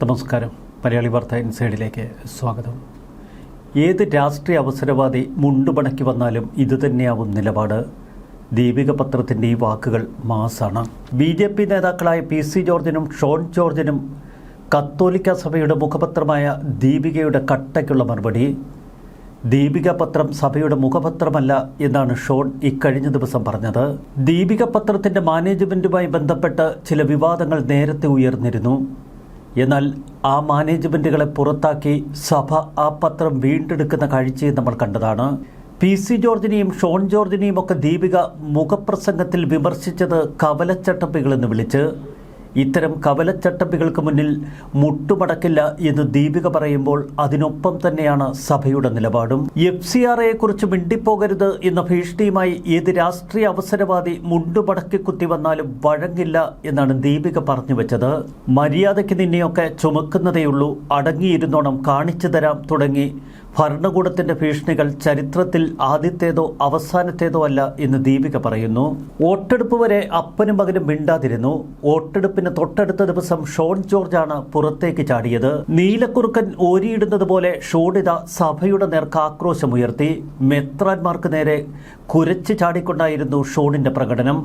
നമസ്കാരം. മലയാളി വാർത്ത ഇൻസൈഡിലേക്ക് സ്വാഗതം. ഏത് രാഷ്ട്രീയ അവസരവാദി മുണ്ടുപണക്കി വന്നാലും ഇതുതന്നെയാവും നിലപാട്. ദീപിക പത്രത്തിൻ്റെ ഈ വാക്കുകൾ മാസാണ്. BJP നേതാക്കളായ PC ജോർജിനും ഷോൺ ജോർജിനും കത്തോലിക്ക സഭയുടെ മുഖപത്രമായ ദീപികയുടെ കട്ടയ്ക്കുള്ള മറുപടി. ദീപിക പത്രം സഭയുടെ മുഖപത്രമല്ല എന്നാണ് ഷോൺ ഇക്കഴിഞ്ഞ ദിവസം പറഞ്ഞത്. ദീപിക പത്രത്തിൻ്റെ മാനേജ്മെൻറ്റുമായി ബന്ധപ്പെട്ട് ചില വിവാദങ്ങൾ നേരത്തെ ഉയർന്നിരുന്നു. എന്നാൽ ആ മാനേജ്മെൻറ്റുകളെ പുറത്താക്കി സഭ ആ പത്രം വീണ്ടെടുക്കുന്ന കാഴ്ചയും നമ്മൾ കണ്ടതാണ്. PC ജോർജിനെയും ഷോൺ ജോർജിനെയും ഒക്കെ ദീപിക മുഖപ്രസംഗത്തിൽ വിമർശിച്ചത് കവലച്ചട്ടമ്പികളെന്ന് വിളിച്ച്. ഇത്തരം കവലച്ചട്ടമ്പികൾക്ക് മുന്നിൽ മുട്ടുമടക്കില്ല എന്ന് ദീപിക പറയുമ്പോൾ അതിനൊപ്പം തന്നെയാണ് സഭയുടെ നിലപാടും. FCRAയെക്കുറിച്ച് മിണ്ടിപ്പോകരുത് എന്ന ഭീഷണിയുമായി ഏത് രാഷ്ട്രീയ അവസരവാദി മുണ്ടുമടക്കി കുത്തി വന്നാലും വഴങ്ങില്ല എന്നാണ് ദീപിക പറഞ്ഞു വെച്ചത്. മര്യാദയ്ക്ക് നിന്നെയൊക്കെ ചുമക്കുന്നതേയുള്ളൂ, അടങ്ങിയിരുന്നോണം, കാണിച്ചു തരാം തുടങ്ങി ഭരണകൂടത്തിന്റെ ഭീഷണികൾ ചരിത്രത്തിൽ ആദ്യത്തേതോ അവസാനത്തേതോ അല്ല എന്ന് ദീപിക പറയുന്നു. വോട്ടെടുപ്പ് വരെ അപ്പനും മകനും മിണ്ടാതിരുന്നു. വോട്ടെടുപ്പിന് തൊട്ടടുത്ത ദിവസം ഷോൺ ജോർജാണ് പുറത്തേക്ക് ചാടിയത്. നീലക്കുറുക്കൻ ഓരിയിടുന്നത് പോലെ ഷോണിത സഭയുടെ നേർക്ക് ആക്രോശമുയർത്തി. മെത്രാന്മാർക്ക് നേരെ കുരച്ചു ചാടിക്കൊണ്ടായിരുന്നു ഷോണിന്റെ പ്രകടനം.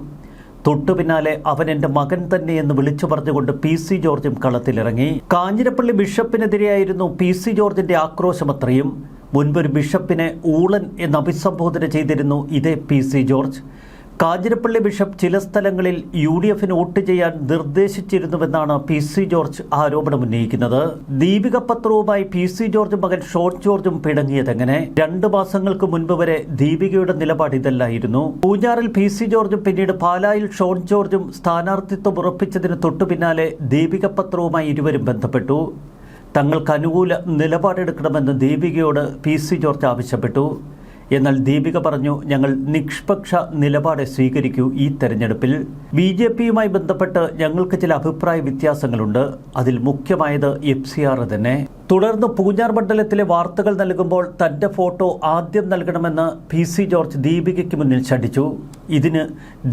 തൊട്ടു പിന്നാലെ അവൻ എൻ്റെ മകൻ തന്നെയെന്ന് വിളിച്ചു പറഞ്ഞുകൊണ്ട് PC ജോർജും കളത്തിലിറങ്ങി. കാഞ്ഞിരപ്പള്ളി ബിഷപ്പിനെതിരെയായിരുന്നു PC ജോർജിന്റെ ആക്രോശമത്രയും. മുൻപൊരു ബിഷപ്പിനെ ഊളൻ എന്ന് അഭിസംബോധന ചെയ്തിരുന്നു ഇതേ PC ജോർജ്. കാഞ്ഞിരപ്പള്ളി ബിഷപ്പ് ചില സ്ഥലങ്ങളിൽ UDFന് വോട്ട് ചെയ്യാൻ നിർദ്ദേശിച്ചിരുന്നുവെന്നാണ് PC ജോർജ് ആരോപണം ഉന്നയിക്കുന്നത്. ദീപിക പത്രവുമായി PC ജോർജും മകൻ ഷോൺ ജോർജും പിണങ്ങിയതെങ്ങനെ? 2 മാസങ്ങൾക്ക് മുൻപ് വരെ ദീപികയുടെ നിലപാട് ഇതല്ലായിരുന്നു. പൂഞ്ഞാറിൽ PC ജോർജും പിന്നീട് പാലായിൽ ഷോൺ ജോർജും സ്ഥാനാർത്ഥിത്വം ഉറപ്പിച്ചതിന് തൊട്ടു പിന്നാലെ ദീപിക പത്രവുമായി ഇരുവരും ബന്ധപ്പെട്ടു. തങ്ങൾക്ക് അനുകൂല നിലപാടെടുക്കണമെന്ന് ദീപികയോട് PC ജോർജ് ആവശ്യപ്പെട്ടു. എന്നാൽ ദീപിക പറഞ്ഞു, ഞങ്ങൾ നിഷ്പക്ഷ നിലപാട് സ്വീകരിക്കൂ ഈ തെരഞ്ഞെടുപ്പിൽ. BJPയുമായി ബന്ധപ്പെട്ട് ഞങ്ങൾക്ക് ചില അഭിപ്രായ വ്യത്യാസങ്ങളുണ്ട്. അതിൽ മുഖ്യമായത് FCR തന്നെ. തുടർന്ന് പൂഞ്ഞാർ മണ്ഡലത്തിലെ വാർത്തകൾ നൽകുമ്പോൾ തൻ്റെ ഫോട്ടോ ആദ്യം നൽകണമെന്ന് PC ജോർജ് ദീപികയ്ക്ക് മുന്നിൽ ശഠിച്ചു. ഇതിന്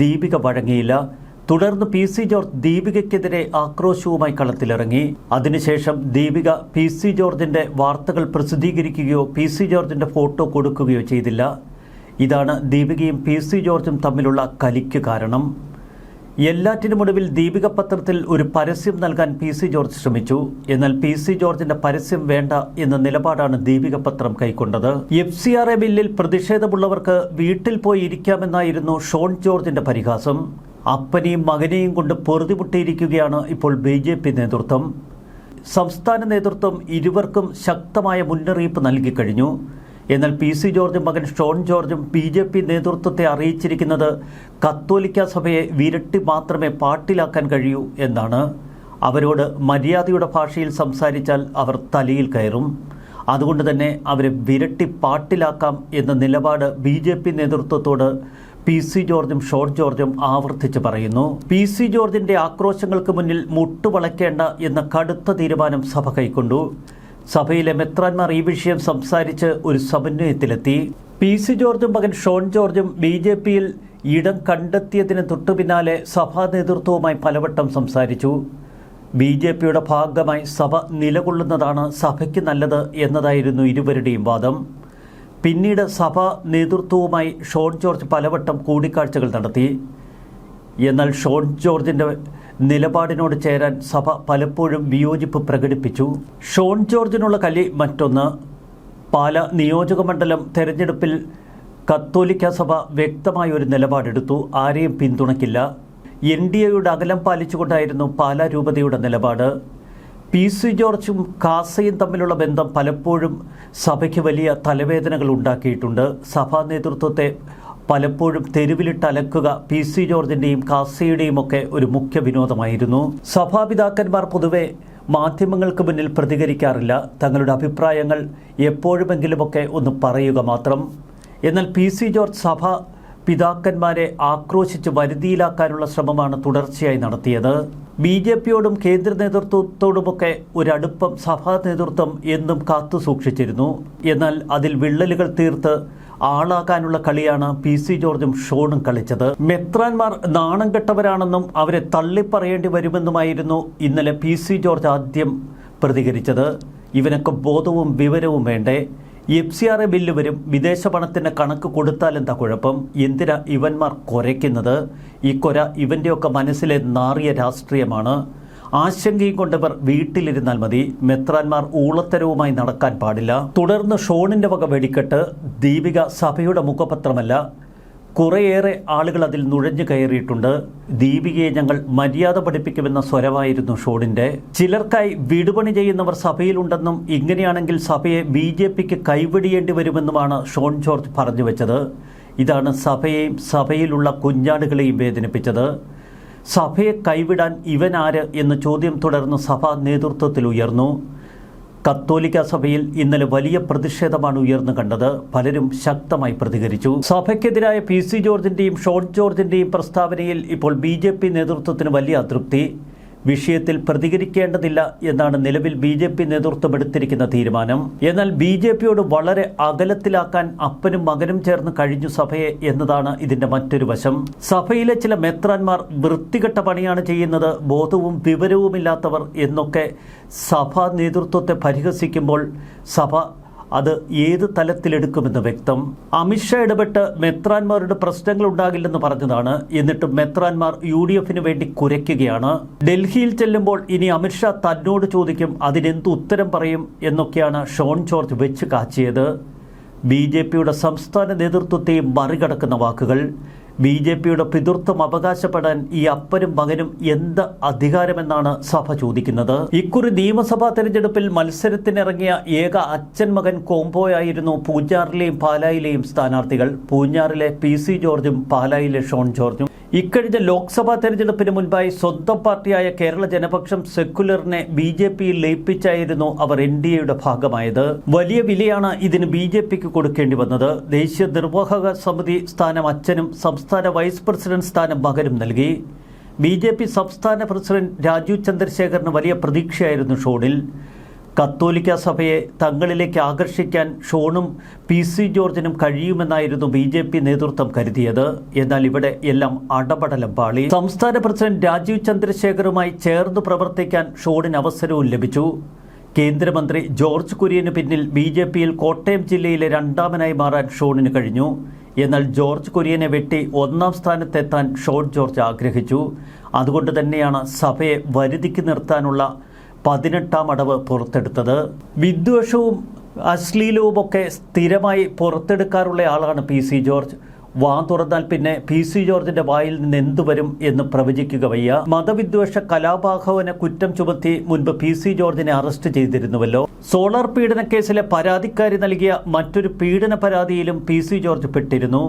ദീപിക വഴങ്ങിയില്ല. തുടർന്ന് PC ജോർജ് ദീപികയ്ക്കെതിരെ ആക്രോശവുമായി കളത്തിലിറങ്ങി. അതിനുശേഷം ദീപിക PC ജോർജിന്റെ വാർത്തകൾ പ്രസിദ്ധീകരിക്കുകയോ PC ജോർജിന്റെ ഫോട്ടോ കൊടുക്കുകയോ ചെയ്തില്ല. ഇതാണ് ദീപികയും PC ജോർജും തമ്മിലുള്ള കലിക്ക് കാരണം. എല്ലാറ്റിനുമൊടുവിൽ ദീപിക പത്രത്തിൽ ഒരു പരസ്യം നൽകാൻ PC ജോർജ് ശ്രമിച്ചു. എന്നാൽ PC ജോർജിന്റെ പരസ്യം വേണ്ട എന്ന നിലപാടാണ് ദീപിക പത്രം കൈക്കൊണ്ടത്. FCRA ബില്ലിൽ പ്രതിഷേധമുള്ളവർക്ക് വീട്ടിൽ പോയി ഇരിക്കാമെന്നായിരുന്നു ഷോൺ ജോർജിന്റെ പരിഹാസം. അപ്പനെയും മകനെയും കൊണ്ട് പൊറുതിമുട്ടിയിരിക്കുകയാണ് ഇപ്പോൾ BJP നേതൃത്വം. സംസ്ഥാന നേതൃത്വം ഇരുവർക്കും ശക്തമായ മുന്നറിയിപ്പ് നൽകിക്കഴിഞ്ഞു. എന്നാൽ PC ജോർജും മകൻ ഷോൺ ജോർജും BJP നേതൃത്വത്തെ അറിയിച്ചിരിക്കുന്നത് കത്തോലിക്ക സഭയെ വിരട്ടി മാത്രമേ പാട്ടിലാക്കാൻ കഴിയൂ എന്നാണ്. അവരോട് മര്യാദയുടെ ഭാഷയിൽ സംസാരിച്ചാൽ അവർ തലയിൽ കയറും. അതുകൊണ്ട് തന്നെ അവരെ വിരട്ടി പാട്ടിലാക്കാം എന്ന നിലപാട് BJP നേതൃത്വത്തോട് PC ജോർജും ഷോൺ ജോർജും ആവർത്തിച്ച് പറയുന്നു. PC ജോർജിന്റെ ആക്രോശങ്ങൾക്ക് മുന്നിൽ മുട്ടുവളയ്ക്കേണ്ട എന്ന കടുത്ത തീരുമാനം സഭ കൈക്കൊണ്ടു. സഭയിലെ മെത്രാന്മാർ ഈ വിഷയം സംസാരിച്ച് ഒരു സമന്വയത്തിലെത്തി. PC ജോർജും മകൻ ഷോൺ ജോർജും BJPയിൽ ഇടം കണ്ടെത്തിയതിന് തൊട്ടുപിന്നാലെ സഭാ നേതൃത്വവുമായി പലവട്ടം സംസാരിച്ചു. BJPയുടെ ഭാഗമായി സഭ നിലകൊള്ളുന്നതാണ് സഭയ്ക്ക് നല്ലത് എന്നതായിരുന്നു ഇരുവരുടെയും വാദം. പിന്നീട് സഭാ നേതൃത്വവുമായി ഷോൺ ജോർജ് പലവട്ടം കൂടിക്കാഴ്ചകൾ നടത്തി. എന്നാൽ ഷോൺ ജോർജിൻ്റെ നിലപാടിനോട് ചേരാൻ സഭ പലപ്പോഴും വിയോജിപ്പ് പ്രകടിപ്പിച്ചു. ഷോൺ ജോർജിനുള്ള കലി മറ്റൊന്ന്. പാല നിയോജകമണ്ഡലം തെരഞ്ഞെടുപ്പിൽ കത്തോലിക്ക സഭ വ്യക്തമായ ഒരു നിലപാടെടുത്തു. ആരെയും പിന്തുണയ്ക്കില്ല. NDAയുടെ അകലം പാലിച്ചുകൊണ്ടായിരുന്നു പാലാ രൂപതയുടെ നിലപാട്. PC ജോർജും കാസയും തമ്മിലുള്ള ബന്ധം പലപ്പോഴും സഭയ്ക്ക് വലിയ തലവേദനകൾ ഉണ്ടാക്കിയിട്ടുണ്ട്. സഭാ നേതൃത്വത്തെ പലപ്പോഴും തെരുവിലിട്ട് അലക്കുക PC ജോർജിൻ്റെയും കാസയുടെയും ഒക്കെ ഒരു മുഖ്യ വിനോദമായിരുന്നു. സഭാപിതാക്കന്മാർ പൊതുവെ മാധ്യമങ്ങൾക്ക് മുന്നിൽ പ്രതികരിക്കാറില്ല. തങ്ങളുടെ അഭിപ്രായങ്ങൾ എപ്പോഴുമെങ്കിലുമൊക്കെ ഒന്ന് പറയുക മാത്രം. എന്നാൽ PC ജോർജ് സഭ പിതാക്കന്മാരെ ആക്രോശിച്ച് വരുതിയിലാക്കാനുള്ള ശ്രമമാണ് തുടർച്ചയായി നടത്തിയത്. BJPയോടും കേന്ദ്ര നേതൃത്വത്തോടുമൊക്കെ ഒരടുപ്പം സഭാ നേതൃത്വം എന്നും കാത്തു സൂക്ഷിച്ചിരുന്നു. എന്നാൽ അതിൽ വിള്ളലുകൾ തീർത്ത് ആളാക്കാനുള്ള കളിയാണ് PC ജോർജും ഷോണും കളിച്ചത്. മെത്രാന്മാർ നാണം കെട്ടവരാണെന്നും അവരെ തള്ളിപ്പറയേണ്ടി വരുമെന്നുമായിരുന്നു ഇന്നലെ PC ജോർജ് ആദ്യം പ്രതികരിച്ചത്. ഇവനൊക്കെ ബോധവും വിവരവും വേണ്ടേ? FCRA ബില്ല് വരും, വിദേശ പണത്തിൻ്റെ കണക്ക് കൊടുത്താൽ എന്താ കുഴപ്പം? എന്തിനാ ഇവന്മാർ കുരയ്ക്കുന്നത്? ഈ കൊര ഇവൻ്റെയൊക്കെ മനസ്സിലെ നാറിയ രാഷ്ട്രീയമാണ്. ആശങ്കയും കൊണ്ടവർ വീട്ടിലിരുന്നാൽ മതി. മെത്രാന്മാർ ഊളത്തരവുമായി നടക്കാൻ പാടില്ല. തുടർന്ന് ഷോണിൻ്റെ വക വെടിക്കെട്ട്. ദീപിക സഭയുടെ മുഖപത്രമല്ല. കുറേയേറെ ആളുകൾ അതിൽ നുഴഞ്ഞു കയറിയിട്ടുണ്ട്. ദീപികയെ ഞങ്ങൾ മര്യാദ പഠിപ്പിക്കുമെന്ന സ്വരമായിരുന്നു ഷോണിൻ്റെ. ചിലർക്കായി വിടുപണി ചെയ്യുന്നവർ സഭയിലുണ്ടെന്നും ഇങ്ങനെയാണെങ്കിൽ സഭയെ BJPക്ക് കൈവിടിയേണ്ടി വരുമെന്നുമാണ് ഷോൺ ജോർജ് പറഞ്ഞു വെച്ചത്. ഇതാണ് സഭയെയും സഭയിലുള്ള കുഞ്ഞാടുകളെയും വേദനിപ്പിച്ചത്. സഭയെ കൈവിടാൻ ഇവൻ ആര് എന്ന ചോദ്യം തുടർന്ന് സഭാ നേതൃത്വത്തിൽ ഉയർന്നു. കത്തോലിക്ക സഭയിൽ ഇന്നലെ വലിയ പ്രതിഷേധമാണ് ഉയർന്നു കണ്ടത്. പലരും ശക്തമായി പ്രതികരിച്ചു. സഭയ്ക്കെതിരായ PC ജോർജിൻ്റെയും ഷോൺ ജോർജിൻ്റെയും പ്രസ്താവനയിൽ ഇപ്പോൾ BJP നേതൃത്വത്തിന് വലിയ അതൃപ്തി. വിഷയത്തിൽ പ്രതികരിക്കേണ്ടതില്ല എന്നാണ് നിലവിൽ BJP നേതൃത്വം എടുത്തിരിക്കുന്ന തീരുമാനം. എന്നാൽ BJPയോട് വളരെ അകലത്തിലാക്കാൻ അപ്പനും മകനും ചേർന്ന് കഴിഞ്ഞു സഭയെ എന്നതാണ് ഇതിൻ്റെ മറ്റൊരു വശം. സഭയിലെ ചില മെത്രാന്മാർ വൃത്തികെട്ട പണിയാണ് ചെയ്യുന്നത്, ബോധവും വിവരവുമില്ലാത്തവർ എന്നൊക്കെ സഭാ നേതൃത്വത്തെ പരിഹസിക്കുമ്പോൾ സഭ അത് ഏത് തലത്തിലെടുക്കുമെന്ന് വ്യക്തം. അമിത്ഷാ ഇടപെട്ട് മെത്രാന്മാരുടെ പ്രശ്നങ്ങൾ ഉണ്ടാകില്ലെന്ന് പറഞ്ഞതാണ്. എന്നിട്ടും മെത്രാന്മാർ UDFന് വേണ്ടി കുരയ്ക്കുകയാണ്. ഡൽഹിയിൽ ചെല്ലുമ്പോൾ ഇനി അമിത്ഷാ തന്നോട് ചോദിക്കും, അതിനെന്ത് ഉത്തരം പറയും എന്നൊക്കെയാണ് ഷോൺ ജോർജ് വെച്ച് കാച്ചിയത്. BJPയുടെ സംസ്ഥാന നേതൃത്വത്തെയും മറികടക്കുന്ന വാക്കുകൾ. BJPയുടെ പിതൃത്വം അവകാശപ്പെടാൻ ഈ അപ്പനും മകനും എന്ത് അധികാരമെന്നാണ് സഭ ചോദിക്കുന്നത്. ഇക്കുറി നിയമസഭാ തെരഞ്ഞെടുപ്പിൽ മത്സരത്തിനിറങ്ങിയ ഏക അച്ഛൻ മകൻ കോംബോയായിരുന്നു പൂഞ്ഞാറിലെയും പാലായിലെയും സ്ഥാനാർത്ഥികൾ. പൂഞ്ഞാറിലെ PC ജോർജും പാലായിലെ ഷോൺ ജോർജും. ഇക്കഴിഞ്ഞ ലോക്സഭാ തെരഞ്ഞെടുപ്പിന് മുൻപായി സ്വന്തം പാർട്ടിയായ കേരള ജനപക്ഷം സെക്കുലറിനെ BJPയിൽ ലയിപ്പിച്ചായിരുന്നു അവർ NDAയുടെ ഭാഗമായത്. വലിയ വിലയാണ് ഇതിന് BJPക്ക് കൊടുക്കേണ്ടി വന്നത്. ദേശീയ നിർവാഹക സമിതി സ്ഥാനം അച്ഛനും സംസ്ഥാന വൈസ് പ്രസിഡന്റ് സ്ഥാനം മകനും നൽകി. BJP സംസ്ഥാന പ്രസിഡന്റ് രാജീവ് ചന്ദ്രശേഖറിന് വലിയ പ്രതീക്ഷയായിരുന്നു ഷോണിൽ. കത്തോലിക്ക സഭയെ തങ്ങളിലേക്ക് ആകർഷിക്കാൻ ഷോണും PC ജോർജിനും കഴിയുമെന്നായിരുന്നു BJP നേതൃത്വം കരുതിയത്. എന്നാൽ ഇവിടെ എല്ലാം അടപടലം പാളി. സംസ്ഥാന പ്രസിഡന്റ് രാജീവ് ചന്ദ്രശേഖറുമായി ചേർന്ന് പ്രവർത്തിക്കാൻ ഷോണിന് അവസരവും ലഭിച്ചു. കേന്ദ്രമന്ത്രി ജോർജ് കുര്യന് പിന്നിൽ BJPയിൽ കോട്ടയം ജില്ലയിലെ രണ്ടാമനായി മാറാൻ ഷോണിന് കഴിഞ്ഞു. എന്നാൽ ജോർജ് കുര്യനെ വെട്ടി ഒന്നാം സ്ഥാനത്തെത്താൻ ഷോൺ ജോർജ് ആഗ്രഹിച്ചു. അതുകൊണ്ട് തന്നെയാണ് സഭയെ വരുതിക്ക് നിർത്താനുള്ള 18ാം അടവ് പുറത്തെടുത്തത്. വിദ്വേഷവും അശ്ലീലവുമൊക്കെ സ്ഥിരമായി പുറത്തെടുക്കാറുള്ള ആളാണ് PC ജോർജ്. വാ തുറന്നാൽ പിന്നെ PC ജോർജിന്റെ വായിൽ നിന്ന് എന്തു വരും എന്ന് പ്രവചിക്കുക വയ്യ. മതവിദ്വേഷ കലാപാഹവന കുറ്റം ചുമത്തി മുൻപ് PC ജോർജിനെ അറസ്റ്റ് ചെയ്തിരുന്നുവല്ലോ. സോളാർ പീഡന കേസിലെ പരാതിക്കാരി നൽകിയ മറ്റൊരു പീഡന പരാതിയിലും PC ജോർജ് പെട്ടിരുന്നു.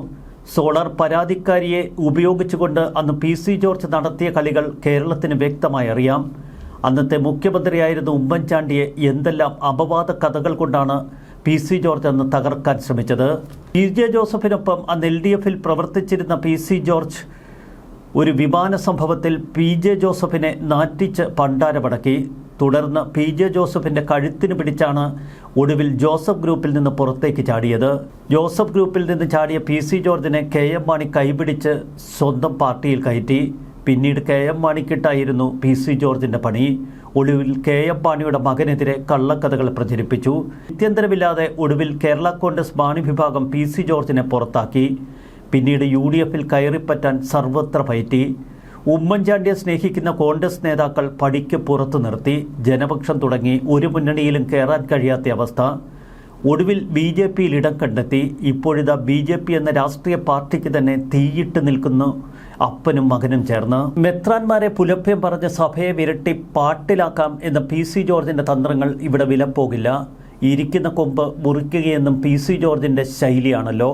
സോളാർ പരാതിക്കാരിയെ ഉപയോഗിച്ചുകൊണ്ട് അന്ന് PC ജോർജ് നടത്തിയ കളികൾ കേരളത്തിന് വ്യക്തമായി അറിയാം. അന്നത്തെ മുഖ്യമന്ത്രിയായിരുന്ന ഉമ്മൻചാണ്ടിയെ എന്തെല്ലാം അപവാദ കഥകൾ കൊണ്ടാണ് PC ജോർജ് അന്ന് തകർക്കാൻ ശ്രമിച്ചത്. PJ ജോസഫിനൊപ്പം അന്ന് LDFിൽ പ്രവർത്തിച്ചിരുന്ന PC ജോർജ് ഒരു വിമാന സംഭവത്തിൽ PJ ജോസഫിനെ നാറ്റിച്ച് പണ്ടാരമടക്കി. തുടർന്ന് PJ ജോസഫിൻ്റെ കഴുത്തിന് പിടിച്ചാണ് ഒടുവിൽ ജോസഫ് ഗ്രൂപ്പിൽ നിന്ന് പുറത്തേക്ക് ചാടിയത്. ജോസഫ് ഗ്രൂപ്പിൽ നിന്ന് ചാടിയ PC ജോർജിനെ KM മാണി കൈപിടിച്ച് സ്വന്തം പാർട്ടിയിൽ കയറ്റി. പിന്നീട് KM മാണിക്കിട്ടായിരുന്നു PC ജോർജിൻ്റെ പണി. ഒടുവിൽ KM മാണിയുടെ മകനെതിരെ കള്ളക്കഥകൾ പ്രചരിപ്പിച്ചു. ഗത്യന്തരമില്ലാതെ ഒടുവിൽ കേരള കോൺഗ്രസ് മാണി വിഭാഗം PC ജോർജിനെ പുറത്താക്കി. പിന്നീട് UDFിൽ കയറിപ്പറ്റാൻ സർവത്ര പയറ്റി. ഉമ്മൻചാണ്ടിയെ സ്നേഹിക്കുന്ന കോൺഗ്രസ് നേതാക്കൾ പടിക്ക് പുറത്തു നിർത്തി. ജനപക്ഷം തുടങ്ങി ഒരു മുന്നണിയിലും കയറാൻ കഴിയാത്ത അവസ്ഥ. ഒടുവിൽ BJPയിൽ ഇടം കണ്ടെത്തി. ഇപ്പോഴിതാ BJP എന്ന രാഷ്ട്രീയ പാർട്ടിക്ക് തന്നെ തീയിട്ട് നിൽക്കുന്നു അപ്പനും മകനും ചേർന്ന്. മെത്രാന്മാരെ പുലഭ്യം പറഞ്ഞ് സഭയെ വിരട്ടി പാട്ടിലാക്കാം എന്ന PC ജോർജിന്റെ തന്ത്രങ്ങൾ ഇവിടെ വിലപ്പോകില്ല. ഇരിക്കുന്ന കൊമ്പ് മുറിക്കുകയെന്നും PC ജോർജിന്റെ ശൈലിയാണല്ലോ.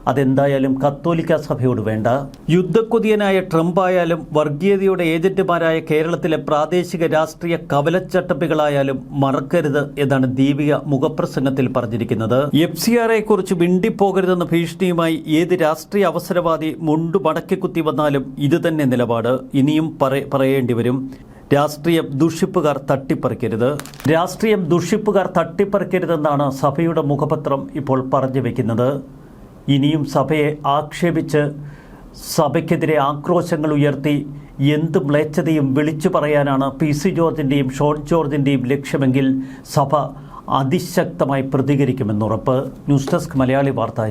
അതെന്തായാലും കത്തോലിക്ക സഭയോട് വേണ്ട. യുദ്ധക്കൊതിയനായ ട്രംപ് ആയാലും വർഗീയതയുടെ ഏജന്റുമാരായ കേരളത്തിലെ പ്രാദേശിക രാഷ്ട്രീയ കവലച്ചട്ടപ്പികളായാലും മറക്കരുത് എന്നാണ് ദീപിക മുഖപ്രസംഗത്തിൽ പറഞ്ഞിരിക്കുന്നത്. FCRA കുറിച്ച് മിണ്ടിപ്പോകരുതെന്ന ഭീഷണിയുമായി ഏത് രാഷ്ട്രീയ അവസരവാദി മുണ്ടു മടക്കിക്കുത്തി വന്നാലും ഇതുതന്നെ നിലപാട്. ഇനിയും പറയേണ്ടി വരും. രാഷ്ട്രീയം ദുഷിപ്പുകാർ തട്ടിപ്പറിക്കരുത്. രാഷ്ട്രീയം ദുഷിപ്പുകാർ തട്ടിപ്പറിക്കരുതെന്നാണ് സഭയുടെ മുഖപത്രം ഇപ്പോൾ പറഞ്ഞു വയ്ക്കുന്നത്. ഇനിയും സഭയെ ആക്ഷേപിച്ച് സഭയ്ക്കെതിരെ ആക്രോശങ്ങൾ ഉയർത്തി എന്ത് മ്ലേച്ഛതയും വിളിച്ചു പറയാനാണ് PC ജോർജിൻ്റെയും ഷോൺ ജോർജിൻ്റെയും ലക്ഷ്യമെങ്കിൽ സഭ അതിശക്തമായി പ്രതികരിക്കുമെന്നുറപ്പ്. ന്യൂസ് ഡെസ്ക് മലയാളി വാർത്ത.